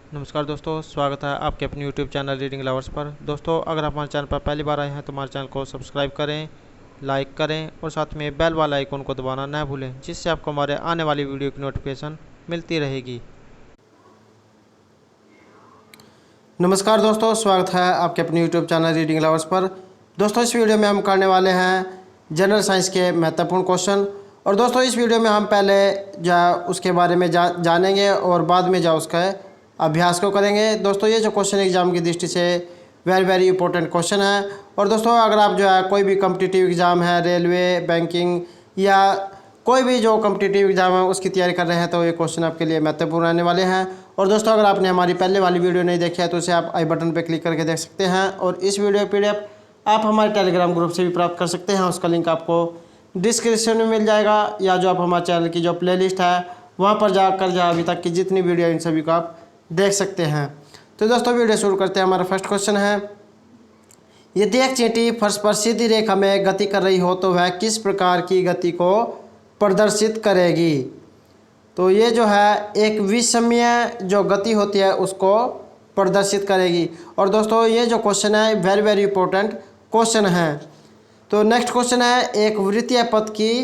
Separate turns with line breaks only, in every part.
नमस्कार दोस्तों, स्वागत है आपके अपने YouTube चैनल रीडिंग लवर्स पर। दोस्तों, अगर आप हमारे चैनल पर पहली बार आए हैं तो हमारे चैनल को सब्सक्राइब करें, लाइक करें और साथ में बेल वाला आइकन को दबाना न भूलें, जिससे आपको हमारे आने वाली वीडियो की नोटिफिकेशन मिलती रहेगी।
नमस्कार दोस्तों, स्वागत है आपके अपने YouTube चैनल रीडिंग लवर्स पर। दोस्तों, इस वीडियो में हम करने वाले हैं जनरल साइंस के महत्वपूर्ण क्वेश्चन। और दोस्तों, इस वीडियो में हम पहले उसके बारे में जानेंगे और बाद में उसका अभ्यास को करेंगे। दोस्तों, ये जो क्वेश्चन एग्जाम की दृष्टि से वेरी इंपॉर्टेंट क्वेश्चन है। और दोस्तों, अगर आप कोई भी कम्पिटिटिव एग्ज़ाम है, रेलवे, बैंकिंग या कोई भी जो कम्पिटिटिव एग्ज़ाम है उसकी तैयारी कर रहे हैं तो ये क्वेश्चन आपके लिए महत्वपूर्ण रहने वाले हैं। और दोस्तों, अगर आपने हमारी पहले वाली वीडियो नहीं देखी है तो उसे आप आई बटन पर क्लिक करके देख सकते हैं। और इस वीडियो PDF आप हमारे टेलीग्राम ग्रुप से भी प्राप्त कर सकते हैं। उसका लिंक आपको डिस्क्रिप्शन में मिल जाएगा, या जो आप हमारे चैनल की जो प्लेलिस्ट है वहाँ पर जाकर अभी तक की जितनी वीडियो इन सभी को आप देख सकते हैं। तो दोस्तों, वीडियो शुरू करते हैं। हमारा फर्स्ट क्वेश्चन है, यदि एक चींटी फर्श पर सीधी रेखा में गति कर रही हो तो वह किस प्रकार की गति को प्रदर्शित करेगी? तो ये जो है एक विषमीय जो गति होती है उसको प्रदर्शित करेगी। और दोस्तों, ये जो क्वेश्चन है वेरी इंपॉर्टेंट क्वेश्चन है। तो नेक्स्ट क्वेश्चन है, एक वृत्तीय पथ की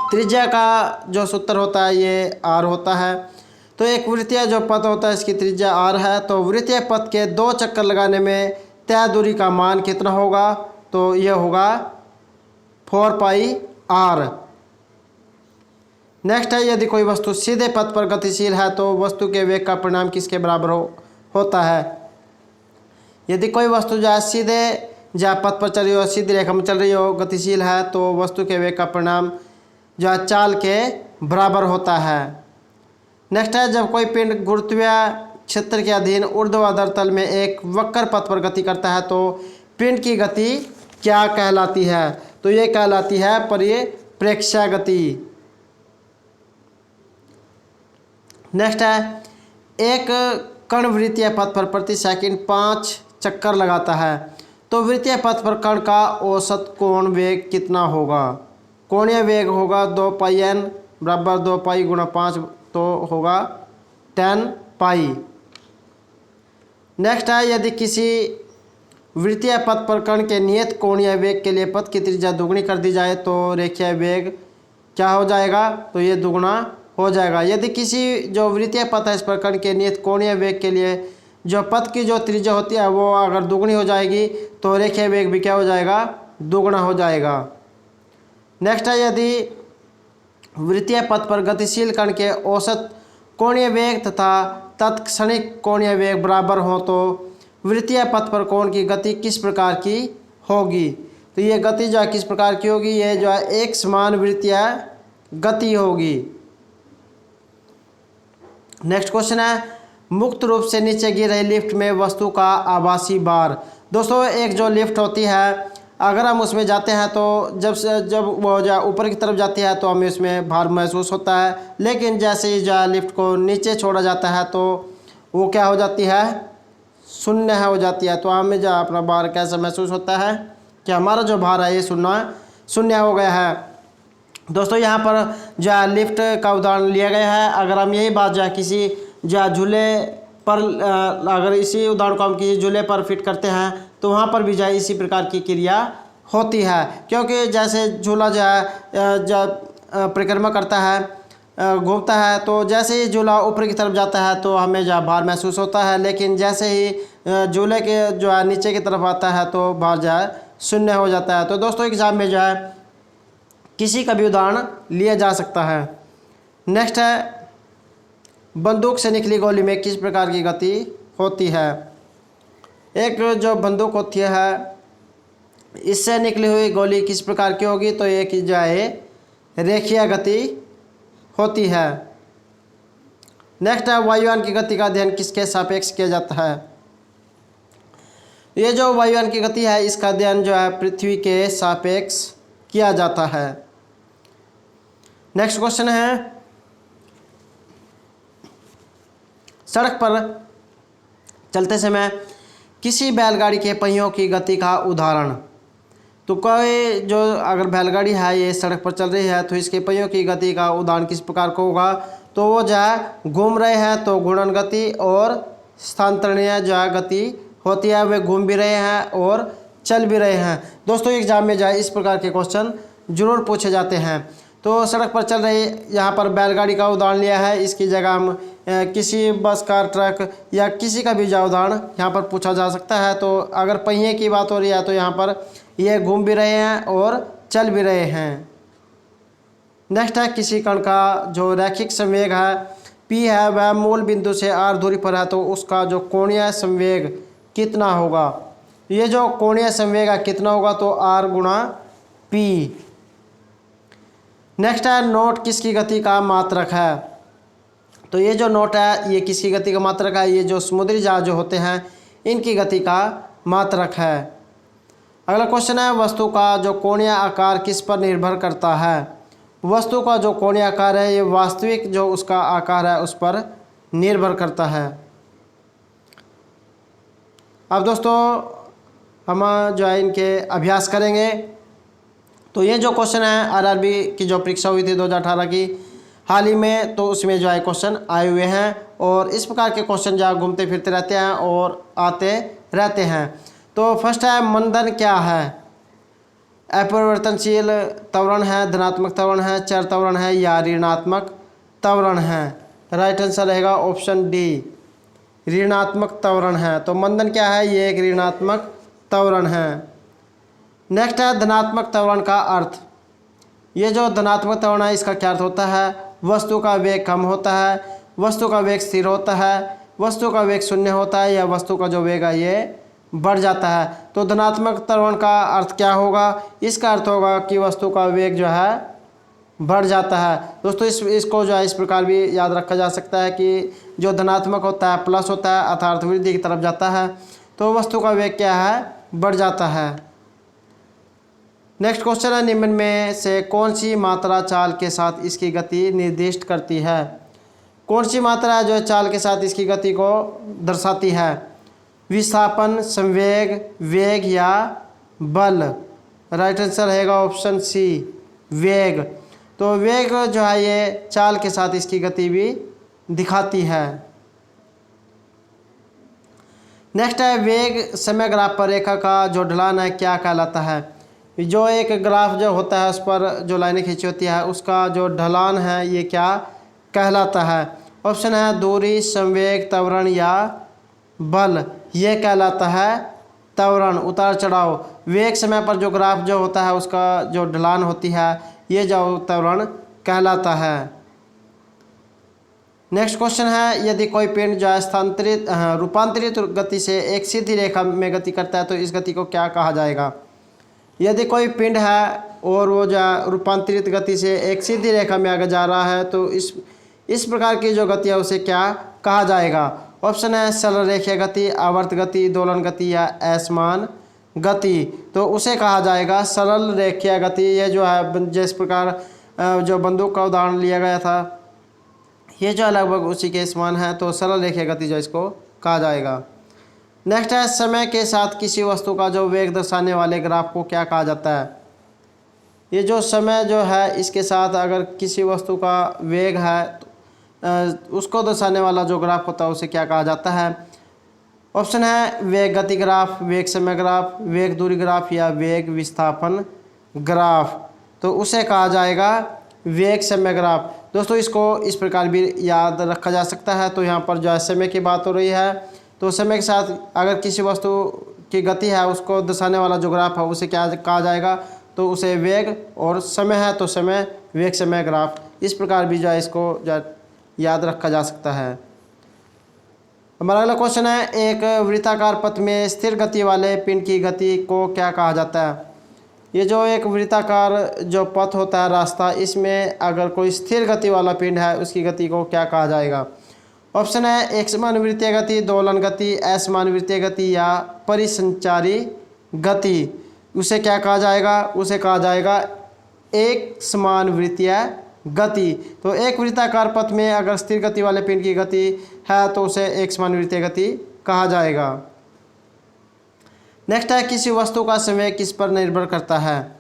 त्रिज्या का जो सूत्र होता है ये r होता है। तो एक वृत्तीय जो पथ होता है इसकी त्रिज्या r है। तो वृत्तीय पथ के 2 चक्कर लगाने में तय दूरी का मान कितना होगा? तो यह होगा 4πr। नेक्स्ट है, यदि कोई वस्तु सीधे पथ पर गतिशील है तो वस्तु के वेग का परिणाम किसके बराबर होता है? यदि कोई वस्तु सीधे पथ पर चल रही हो, सीधी रेखा में चल रही हो, गतिशील है, तो वस्तु के वेग का परिणाम चाल के बराबर होता है। नेक्स्ट है, जब कोई पिंड गुरुत्वीय क्षेत्र के अधीन ऊर्ध्वाधर तल में एक वक्र पथ पर गति करता है तो पिंड की गति क्या कहलाती है? तो ये कहलाती है परिप्रेक्ष्य गति। नेक्स्ट है, एक कण वृत्तीय पथ पर प्रति सेकंड 5 चक्कर लगाता है तो वृत्तीय पथ पर कण का औसत कोण वेग कितना होगा? कोणीय वेग होगा 2πn बराबर 2π गुणा 5, तो होगा 10π। नेक्स्ट है, यदि किसी वृत्तीय पथ पर कण के नियत कोणीय वेग के लिए पथ की त्रिज्या दुगनी कर दी जाए तो रेखीय वेग क्या हो जाएगा? तो ये दुगना हो जाएगा। यदि किसी जो वृत्तीय पथ है इस पर कण के नियत कोणीय वेग के लिए जो पथ की जो त्रिज्या होती है वो अगर दुगनी हो जाएगी तो रेखीय वेग भी क्या हो जाएगा? दुगना हो जाएगा। नेक्स्ट है, यदि वृत्तीय पथ पर गतिशील कण के औसत कोणीय वेग तथा तत्क्षणिक कोणीय वेग बराबर हो तो वृत्तीय पथ पर कोण की गति किस प्रकार की होगी? तो ये गति किस प्रकार की होगी? ये एक समान वृत्तीय गति होगी। नेक्स्ट क्वेश्चन है, मुक्त रूप से नीचे गिर रही लिफ्ट में वस्तु का आभासी भार। दोस्तों, एक जो लिफ्ट होती है अगर हम उसमें जाते हैं तो जब वो ऊपर की तरफ जाती है तो हमें उसमें भार महसूस होता है, लेकिन जैसे ही लिफ्ट को नीचे छोड़ा जाता है तो वो क्या हो जाती है? शून्य हो जाती है। तो हमें अपना भार कैसा महसूस होता है कि हमारा जो भार है ये शून्य हो गया है। दोस्तों, यहाँ पर लिफ्ट का उदाहरण लिया गया है। अगर हम यही बात किसी झूले पर अगर इसी उदाहरण को हम किसी झूले पर फिट करते हैं तो वहाँ पर भी इसी प्रकार की क्रिया होती है, क्योंकि जैसे झूला परिक्रमा करता है, घूमता है, तो जैसे ही झूला ऊपर की तरफ जाता है तो हमें भार महसूस होता है, लेकिन जैसे ही झूले के नीचे की तरफ आता है तो भार शून्य हो जाता है। तो दोस्तों, एग्जाम में किसी का भी उदाहरण लिया जा सकता है। नेक्स्ट है, बंदूक से निकली गोली में किस प्रकार की गति होती है? एक जो बंदूक होती है इससे निकली हुई गोली किस प्रकार की होगी? तो ये की रेखीय गति होती है। नेक्स्ट है, वायुयान की गति का अध्ययन किसके सापेक्ष किया जाता है? ये जो वायुयान की गति है इसका अध्ययन पृथ्वी के सापेक्ष किया जाता है। नेक्स्ट क्वेश्चन है, सड़क पर चलते समय किसी बैलगाड़ी के पहियों की गति का उदाहरण। तो कोई अगर बैलगाड़ी है ये सड़क पर चल रही है तो इसके पहियों की गति का उदाहरण किस प्रकार का होगा? तो वो जो है घूम रहे हैं तो घूर्णन गति, और स्थानांतरणीय जो है गति होती है, वे घूम भी रहे हैं और चल भी रहे हैं। दोस्तों एग्जाम में जो है इस प्रकार के क्वेश्चन जरूर पूछे जाते हैं। तो सड़क पर चल रही, यहाँ पर बैलगाड़ी का उदाहरण लिया है, इसकी जगह हम किसी बस कार ट्रक या किसी का भी जो उदाहरण यहाँ पर पूछा जा सकता है। तो अगर पहिए की बात हो रही है तो यहाँ पर ये घूम भी रहे हैं और चल भी रहे हैं। नेक्स्ट है किसी कण का जो रैखिक संवेग है P है वह मूल बिंदु से r दूरी पर है, तो उसका जो कोणीय संवेग कितना होगा। ये जो कोणीय संवेग है कितना होगा, तो r गुणा P। नेक्स्ट है नोट किसकी गति का मात्रक है। तो ये जो नोट है ये किसकी गति का मात्रक है, ये जो समुद्री जहाज जो होते हैं इनकी गति का मात्रक है। अगला क्वेश्चन है वस्तु का जो कोणीय आकार किस पर निर्भर करता है। वस्तु का जो कोणीय आकार है ये वास्तविक जो उसका आकार है उस पर निर्भर करता है। अब दोस्तों हम जो है इनके अभ्यास करेंगे। तो ये जो क्वेश्चन है आरआरबी की जो परीक्षा हुई थी 2018 की हाल ही में, तो उसमें जो है क्वेश्चन आए हुए हैं, और इस प्रकार के क्वेश्चन जो घूमते फिरते रहते हैं और आते रहते हैं। तो फर्स्ट है मंदन क्या है। अपरिवर्तनशील त्वरण है, धनात्मक त्वरण है, चर त्वरण है या ऋणात्मक त्वरण है। राइट आंसर रहेगा ऑप्शन डी, ऋणात्मक त्वरण है। तो मंदन क्या है, ये एक ऋणात्मक त्वरण है। नेक्स्ट है धनात्मक त्वरण का अर्थ। ये जो धनात्मक त्वरण है इसका क्या अर्थ होता है, वस्तु का वेग कम होता है, वस्तु का वेग स्थिर होता है, वस्तु का वेग शून्य होता है, या वस्तु का जो वेग है ये बढ़ जाता है। तो धनात्मक त्वरण का अर्थ क्या होगा, इसका अर्थ होगा कि वस्तु का वेग जो है बढ़ जाता है। दोस्तों इसको जो है इस प्रकार भी याद रखा जा सकता है कि जो धनात्मक होता है प्लस होता है अर्थात वृद्धि की तरफ जाता है, तो वस्तु का वेग क्या है, बढ़ जाता है। नेक्स्ट क्वेश्चन है निम्न में से कौन सी मात्रा चाल के साथ इसकी गति निर्दिष्ट करती है। कौन सी मात्रा है जो चाल के साथ इसकी गति को दर्शाती है, विस्थापन, संवेग, वेग या बल। राइट आंसर रहेगा ऑप्शन सी, वेग। तो वेग जो है ये चाल के साथ इसकी गति भी दिखाती है। नेक्स्ट है वेग समय ग्राफ पर रेखा का जो ढलान है क्या कहलाता है। जो एक ग्राफ जो होता है उस पर जो लाइनें खींची होती है उसका जो ढलान है ये क्या कहलाता है। ऑप्शन है दूरी, संवेग, त्वरण या बल। ये कहलाता है त्वरण, उतार चढ़ाव। वेग समय पर जो ग्राफ जो होता है उसका जो ढलान होती है ये जो त्वरण कहलाता है। नेक्स्ट क्वेश्चन है यदि कोई पिंड जो है रूपांतरित गति से एक सीधी रेखा में गति करता है तो इस गति को क्या कहा जाएगा। यदि कोई पिंड है और वो जो रूपांतरित गति से एक सीधी रेखा में आगे जा रहा है तो इस प्रकार की जो गति है उसे क्या कहा जाएगा। ऑप्शन है सरल रेखीय गति, आवर्त गति, दोलन गति या असमान गति। तो उसे कहा जाएगा सरल रेखीय गति। ये जो है जिस प्रकार जो बंदूक का उदाहरण लिया गया था ये जो लगभग उसी के समान है, तो सरल रेखीय गति जो इसको कहा जाएगा। नेक्स्ट है समय के साथ किसी वस्तु का जो वेग दर्शाने वाले ग्राफ को क्या कहा जाता है। ये जो समय जो है इसके साथ अगर किसी वस्तु का वेग है तो उसको दर्शाने वाला जो ग्राफ होता है उसे क्या कहा जाता है। ऑप्शन है वेग गति ग्राफ, वेग समय ग्राफ, वेग दूरी ग्राफ या वेग विस्थापन ग्राफ। तो उसे कहा जाएगा वेग समय ग्राफ। दोस्तों इसको इस प्रकार भी याद रखा जा सकता है। तो यहाँ पर जो है समय की बात हो रही है तो समय के साथ अगर किसी वस्तु की गति है उसको दर्शाने वाला जो ग्राफ है उसे क्या कहा जाएगा, तो उसे वेग, और समय है तो समय, वेग समय ग्राफ। इस प्रकार भी जो है इसको याद रखा जा सकता है। हमारा अगला क्वेश्चन है एक वृत्ताकार पथ में स्थिर गति वाले पिंड की गति को क्या कहा जाता है। ये जो एक वृत्ताकार जो पथ होता है रास्ता, इसमें अगर कोई स्थिर गति वाला पिंड है उसकी गति को क्या कहा जाएगा। ऑप्शन है एक समान वृत्तीय गति, दोलन गति, असमान वृत्तीय गति या परिसंचारी गति। उसे क्या कहा जाएगा, उसे कहा जाएगा एक समान वृत्तीय गति। तो एक वृत्ताकार पथ में अगर स्थिर गति वाले पिंड की गति है तो उसे एक समान वृत्तीय गति कहा जाएगा। नेक्स्ट है किसी वस्तु का संवेग किस पर निर्भर करता है।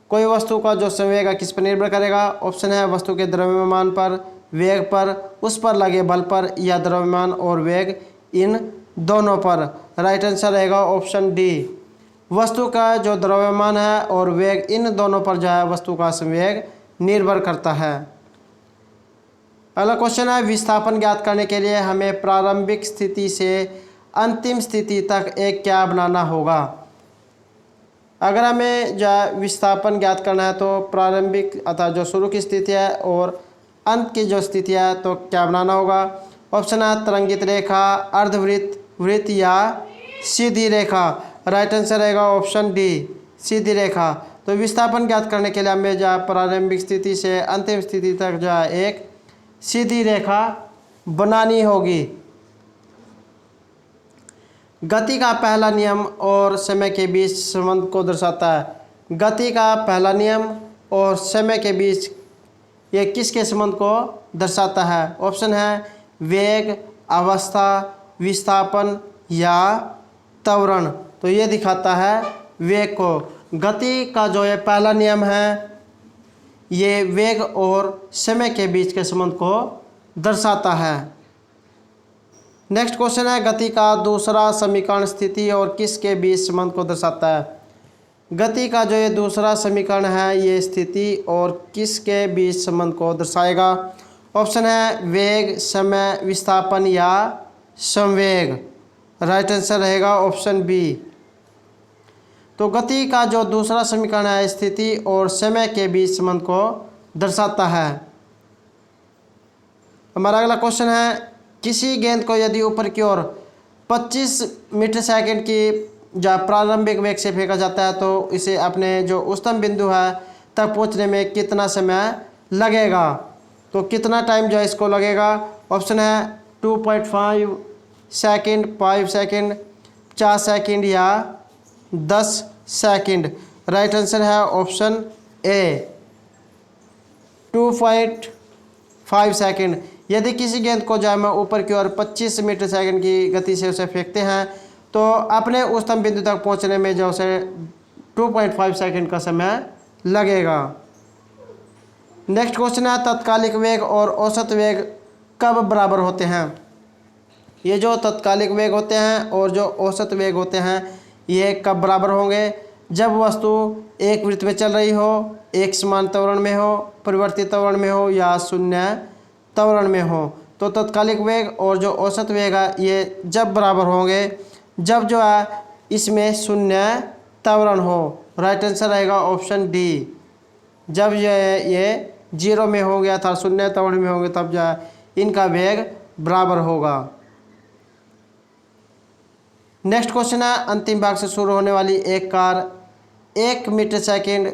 कोई वस्तु का जो संवेग है किस पर निर्भर करेगा। ऑप्शन है वस्तु के द्रव्यमान पर, वेग पर, उस पर लगे बल पर, या द्रव्यमान और वेग इन दोनों पर। राइट आंसर रहेगा ऑप्शन डी। वस्तु का जो द्रव्यमान है और वेग इन दोनों पर जो है वस्तु का संवेग निर्भर करता है। अगला क्वेश्चन है, विस्थापन ज्ञात करने के लिए हमें प्रारंभिक स्थिति से अंतिम स्थिति तक एक क्या बनाना होगा। अगर हमें जो विस्थापन ज्ञात करना है तो प्रारंभिक अर्थात जो शुरू की स्थिति है और अंत की जो स्थिति है तो क्या बनाना होगा। ऑप्शन है तरंगित रेखा, अर्धवृत्त, वृत्त या सीधी रेखा। राइट आंसर रहेगा ऑप्शन डी, सीधी रेखा। तो विस्थापन ज्ञात करने के लिए हमें जो प्रारंभिक स्थिति से अंतिम स्थिति तक जो है एक सीधी रेखा बनानी होगी। गति का पहला नियम और समय के बीच संबंध को दर्शाता है। गति का पहला नियम और समय के बीच ये किसके संबंध को दर्शाता है। ऑप्शन है वेग, अवस्था, विस्थापन या त्वरण। तो ये दिखाता है वेग को। गति का जो ये पहला नियम है ये वेग और समय के बीच के संबंध को दर्शाता है। नेक्स्ट क्वेश्चन है, गति का दूसरा समीकरण स्थिति और किसके बीच संबंध को दर्शाता है। गति का जो ये दूसरा समीकरण है ये स्थिति और किसके बीच संबंध को दर्शाएगा। ऑप्शन है वेग, समय, विस्थापन या संवेग। राइट आंसर रहेगा ऑप्शन बी। तो गति का जो दूसरा समीकरण है स्थिति और समय के बीच संबंध को दर्शाता है। हमारा अगला क्वेश्चन है, किसी गेंद को यदि ऊपर की ओर 25 मीटर सेकंड की जो प्रारंभिक वेग से फेंका जाता है तो इसे अपने जो उच्चतम बिंदु है तक पहुंचने में कितना समय लगेगा। तो कितना टाइम जो है इसको लगेगा। ऑप्शन है 2.5 सेकंड, 5 सेकंड, 50 सेकंड या 10 सेकंड। राइट आंसर है ऑप्शन ए, 2.5 सेकंड। यदि किसी गेंद को जो है मैं ऊपर की ओर 25 मीटर सेकंड की गति से उसे फेंकते हैं तो अपने उच्चतम बिंदु तक पहुंचने में जो उसे 2.5 सेकंड का समय लगेगा। नेक्स्ट क्वेश्चन है, तत्कालिक वेग और औसत वेग कब बराबर होते हैं। ये जो तत्कालिक वेग होते हैं और जो औसत वेग होते हैं ये कब बराबर होंगे। जब वस्तु एक वृत्त में चल रही हो, एक समान त्वरण में हो, परिवर्तित त्वरण में हो या शून्य त्वरण में हो। तो तत्कालिक वेग और जो औसत वेग है ये जब बराबर होंगे जब जो है इसमें शून्य त्वरण हो। राइट आंसर रहेगा ऑप्शन डी। जब ये 0 में हो गया था, शून्य त्वरण में होंगे तब जो है इनका वेग बराबर होगा। नेक्स्ट क्वेश्चन है, अंतिम भाग से शुरू होने वाली एक कार 1 मीटर सेकंड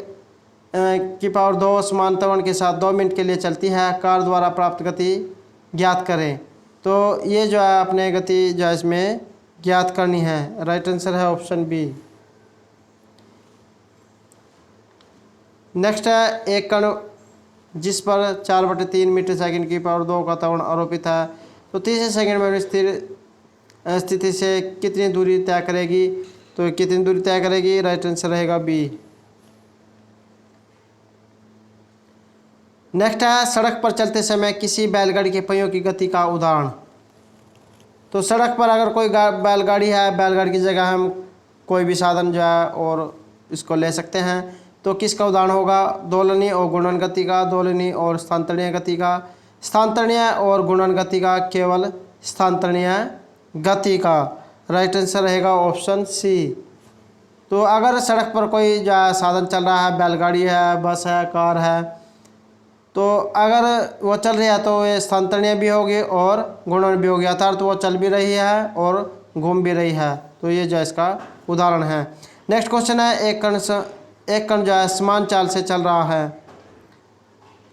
की पावर 2 समान त्वरण के साथ 2 मिनट के लिए चलती है। कार द्वारा प्राप्त गति ज्ञात करें। तो ये जो है अपने गति जो है इसमें ज्ञात करनी है। राइट आंसर है ऑप्शन बी। नेक्स्ट है, एक कण जिस पर 4/3 मीटर सेकंड की पावर 2 का त्वरण आरोपित है तो 30 सेकंड में स्थिर स्थिति से कितनी दूरी तय करेगी। तो कितनी दूरी तय करेगी। राइट आंसर रहेगा बी। नेक्स्ट है, सड़क पर चलते समय किसी बैलगाड़ी के पहियों की गति का उदाहरण। तो सड़क पर अगर कोई बैलगाड़ी है, बैलगाड़ी की जगह हम कोई भी साधन जो है और इसको ले सकते हैं तो किसका उदाहरण होगा। दोलनीय और गुणन गति का, दोलनीय और स्थानांतरणीय गति का, स्थानांतरणीय और गुणन गति का, केवल स्थानांतरणीय गति का। राइट आंसर रहेगा ऑप्शन सी। तो अगर सड़क पर कोई जो साधन चल रहा है, बैलगाड़ी है, बस है, कार है, तो अगर वो चल रही है तो ये स्थानांतरणीय भी होगी और गुणन भी होगी, अर्थात वो चल भी रही है और घूम भी रही है। तो ये जो इसका उदाहरण है। नेक्स्ट क्वेश्चन है, एक कण जो है समान चाल से चल रहा है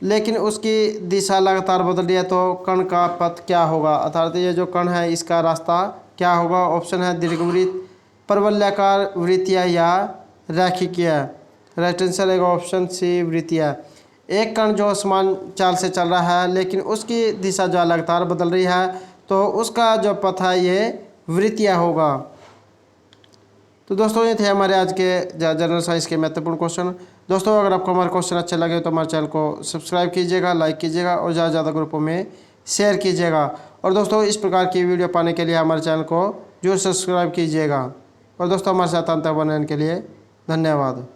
लेकिन उसकी दिशा लगातार बदल रही है तो कण का पथ क्या होगा। अर्थात ये जो कण है इसका रास्ता क्या होगा। ऑप्शन है दीर्घवृत्त, परवलयाकार, वृत्तीय या रैखिकीय। राइट आंसर रहेगा ऑप्शन सी, वृत्तीय। एक कण जो समान चाल से चल रहा है लेकिन उसकी दिशा जो लगातार बदल रही है तो उसका जो पथ है ये वृत्तीय होगा। तो दोस्तों ये थे हमारे आज के जनरल साइंस के महत्वपूर्ण क्वेश्चन। दोस्तों अगर आपको हमारे क्वेश्चन अच्छे लगे तो हमारे चैनल को सब्सक्राइब कीजिएगा, लाइक कीजिएगा और ज़्यादा से ज़्यादा ग्रुपों में शेयर कीजिएगा। और दोस्तों इस प्रकार की वीडियो पाने के लिए हमारे चैनल को जरूर सब्सक्राइब कीजिएगा। और दोस्तों हमारे साथ अंत बनाने के लिए धन्यवाद।